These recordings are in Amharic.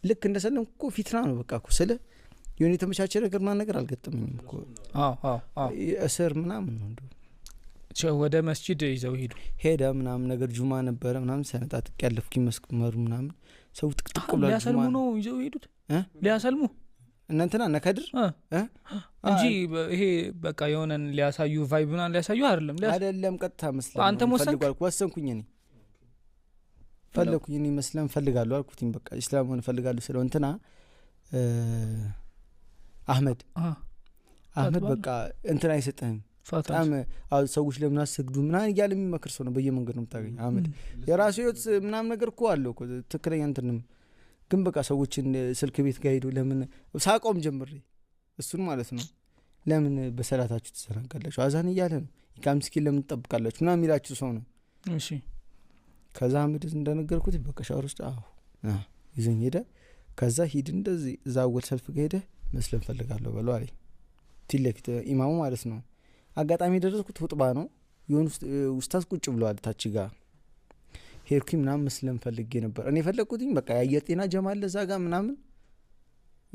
ልክ እንደሰለምኩ እኮ ፊትና ነው በቃ እኮ ስለ የሆነ የተመቻቸ ነገር ማን ነገር አልገጠመኝም እኮ እስር ምናምን ነው እንዴ ወደ መስጂድ ይዘው ሄደ ምናምን ነገር ጁማ ነበረ ምናምን ሰነጣጥቅ ያለፍኩኝ መስመሩ ምናምን ሰው ጥቅጥቅ ብሎ ሊያሰልሙ ነው ይዘው ሄዱት ሊያሰልሙ እናንተና ነከድር እንጂ ይሄ በቃ የሆነን ሊያሳዩ ቫይብ ምናምን ሊያሳዩ አይደለም ቀጥታ መስለም አንተ ወሰንኩኝ እኔ ፈለኩኝ እኔ መስለም ፈልጋለሁ አልኩትኝ በቃ እስላሙን ፈልጋለሁ ስለ እንትና አህመድ በቃ እንትና አይሰጠህም በጣም ሰዎች ለምን አሰግዱ ምናምን እያለ የሚመክር ሰው ነው በየመንገዱ ነው የምታገኝ አህመድ የራሱ ህይወት ምናምን ነገር እኮ አለው እኮ ትክክለኛ እንትንም ግን በቃ ሰዎችን ስልክ ቤት ጋር ሄዱ ለምን ሳቆም ጀምሬ እሱን ማለት ነው ለምን በሰላታችሁ ተሰራጋላችሁ አዛን እያለ ነው ይካምስኪን ለምን ተጠብቃላችሁ ምናምን ይላችሁ ሰው ነው እሺ ከዛ አህመድ እንደነገርኩት በቃ ሻወር ውስጥ ይዘኝ ሄደ ከዛ ሂድ እንደዚህ ዛወል ሰልፍ ጋር ሄደ መስለም ፈልጋለሁ በለው አለኝ ትልክት ኢማሙ ማለት ነው አጋጣሚ ደረስኩት ሁጥባ ነው የሆነ ኡስታዝ ቁጭ ብለዋል ታች ጋር ሄርኩኝ ምናምን መስለም ፈልጌ ነበር እኔ ፈለኩትኝ በቃ ያየጤና ጀማል ለዛ ጋር ምናምን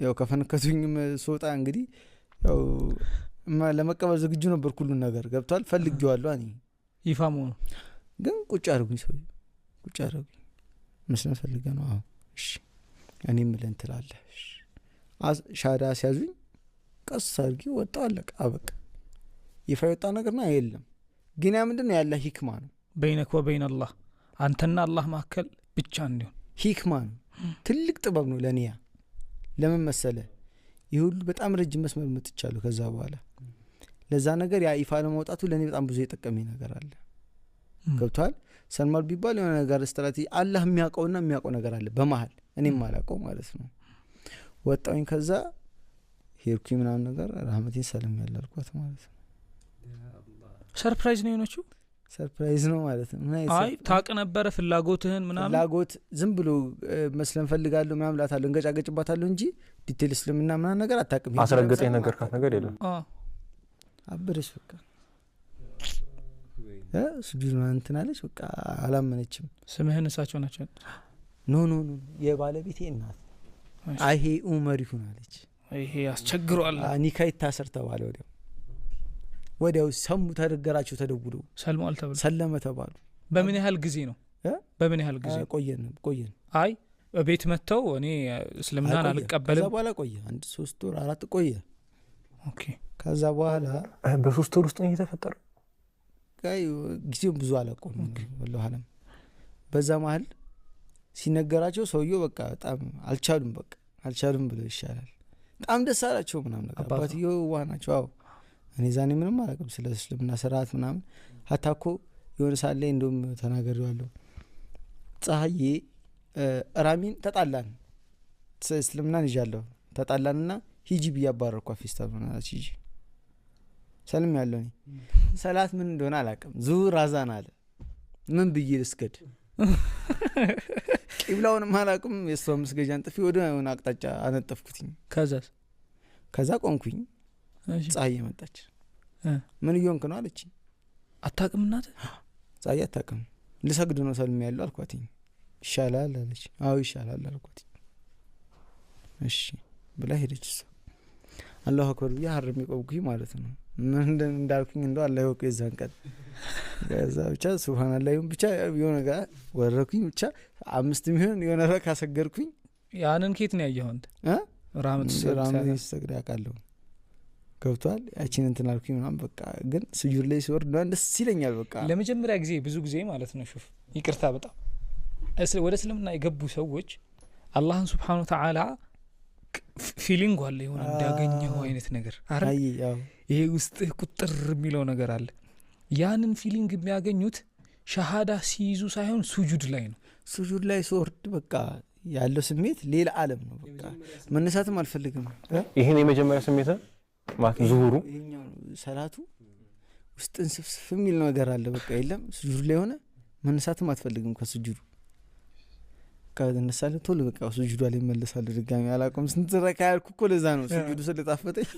ያው ከፈነከቱኝም ሶጣ እንግዲህ ያው ለመቀበል ዝግጁ ነበር ሁሉ ነገር ገብቷል ፈልጌዋለሁ እኔ ይፋሙ ግን ቁጭ አድርጉኝ ሰው ቁጭ አድርጉኝ መስለም ፈልጌ ነው እሺ እኔም ምን ትላለህ ሻዳ ሲያዙኝ ቀስ አድርጊ ወጣ አለቀ አበቃ ይፈይጣ ነገርና አይደለም ግን ያ ምንድነው ያለ ሂክማ ነው በይነክ ወበይነ አላህ አንተና አላህ ማከል ብቻ እንዲሆን ሂክማ ነው ትልቅ ጥበብ ነው ለኒያ ለምን መሰለ ይሁሉ በጣም ረጅም መስመር መጥቻለሁ ከዛ በኋላ ለዛ ነገር ያ ይፋ ለማውጣቱ ለኔ በጣም ብዙ የጠቀመኝ ነገር አለ ገብቷል ሰልማል ቢባል የሆነ ነገር ስትራቴጂ አላህ የሚያውቀውና የሚያውቀው ነገር አለ በመሃል እኔም ማላውቀው ማለት ነው ወጣኝ ከዛ ሄርኩኝ ምናምን ነገር ረህመቴን ሰላም ያላልኳት ማለት ነው ሰርፕራይዝ ነው የሆነችው ሰርፕራይዝ ነው ማለት ነው አይ ታቅ ነበር ፍላጎትህን ምናምን ፍላጎት ዝም ብሎ መስለም ፈልጋለሁ ምናምን ላታለሁ እንገጫገጭባታለሁ እንጂ ዲቴል እስልምና ምናምን ነገር አታውቅም አስረግጠኝ ነገር ካት ነገር የለም አብረሽ በቃ ስጁድ እንትን አለች በቃ አላመነችም ስምህን እሳቸው ናቸው ኖ የባለቤቴ እናት አይሄ ኡመር ይሁን አለች ይሄ ያስቸግሯል ኒካ ይታሰር ተባለ ወዲያው ሰሙ ተደገራቸው ተደውሎ ሰለመ ተባሉ በምን ያህል ጊዜ ነው በምን ያህል ጊዜ ቆየን አይ ቤት መተው እኔ እስልምናን አልቀበልም ከዛ በኋላ ቆየ አንድ 3 ወር 4 ቆየ ኦኬ ከዛ በኋላ በ3 ወር ውስጥ ነው የተፈጠረው ጊዜው ብዙ አላቆም ወላሂ አለም በዛ መሃል ሲነገራቸው ሰውየው በቃ በጣም አልቻሉም ብሎ ይሻላል በጣም ደስ አላቸው ምናምን ነገር አባትየው ዋናቸው አው እኔ ዛኔ ምንም አላውቅም ስለ እስልምና ስርዓት ምናምን ሀታኮ የሆነ ሳለ እንደውም ተናገረዋለሁ ፀሐዬ ራሚን ተጣላን እስልምናን ይዣለሁ ተጣላንና ሂጂ ቢያባረርኳ ፌስታል ሆናለች ሂጂ ሰልም ያለው እኔ ሰላት ምን እንደሆነ አላውቅም ዙር አዛን አለ ምን ብዬ ልስገድ ቂብላውን ማላቁም የሷ መስገጃን ጥፊ ወደ ሆነ አቅጣጫ አነጠፍኩትኝ ከዛ ቆንኩኝ ፀሐይ መጣች ምን ይሆንክ ነው አለች አታውቅም እናት ፀሐይ አታውቅም ልሰግድ ነው ሰልም ያለው አልኳትኝ ይሻላል አለች አዎ ይሻላል አልኳትኝ እሺ ብላ ሄደች አላሁ አክበር ያ ሐረም ይቆብኩኝ ማለት ነው ምን እንዳልኩኝ እንደው አላህ ይወቅ የዛን ቀን ከዛ ብቻ ሱብሃንአላህ ይሁን ብቻ የሆነ ጋር ወረኩኝ ብቻ 5 ሚሊዮን የሆነ ረካ ሰገርኩኝ ያንን ኬት ነው ያየው አንተ ራመት ሰግዳ ያቃለው ገብቷል ያቺን እንትን አልኩኝ ምናምን በቃ ግን ስጁድ ላይ ሲወርድ ነው ደስ ይለኛል በቃ ለመጀመሪያ ጊዜ ብዙ ጊዜ ማለት ነው ሹፍ ይቅርታ በጣም ወደ እስልምና የገቡ ሰዎች አላህን Subhanahu Wa Ta'ala ፊሊንግ አለ የሆነ እንዳገኘው አይነት ነገር አረ ይሄ ውስጥ ቁጥር የሚለው ነገር አለ ያንን ፊሊንግ የሚያገኙት ሸሃዳ ሲይዙ ሳይሆን ሱጁድ ላይ ነው ሱጁድ ላይ ሶርድ በቃ ያለው ስሜት ሌላ ዓለም ነው በቃ መነሳትም አልፈልግም ይሄን የመጀመሪያ ስሜት ማለት ዙሁሩ ይሄኛው ሰላቱ ውስጥን ስፍስፍ የሚል ነገር አለ በቃ የለም ሱጁድ ላይ ሆነ መነሳትም አትፈልግም ከሱጁዱ ከነሳለ ቶሎ በቃ ሱጁዱ ላይ መለሳለ ድጋሚ አላቆም ስንት ረካ ያልኩ እኮ ለዛ ነው ሱጁዱ ስለጣፈጠኝ